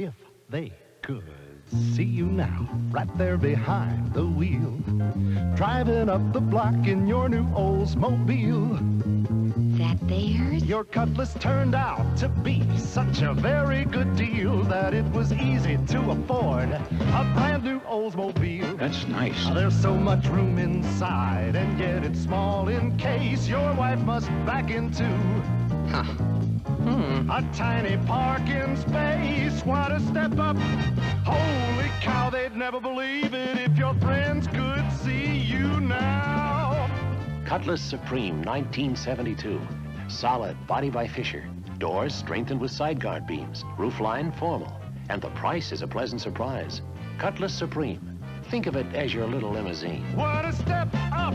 If they could see you now, right there behind the wheel, driving up the block in your new Oldsmobile. That theirs? Your Cutlass turned out to be such a very good deal that it was easy to afford a brand new Oldsmobile. That's nice. There's so much room inside, and yet it's small in case your wife must back into a tiny parking space. What a step up. Holy cow, they'd never believe it if your friends could see you now. Cutlass Supreme, 1972. Solid, body by Fisher. Doors strengthened with side guard beams. Roofline formal. And the price is a pleasant surprise. Cutlass Supreme. Think of it as your little limousine. What a step up.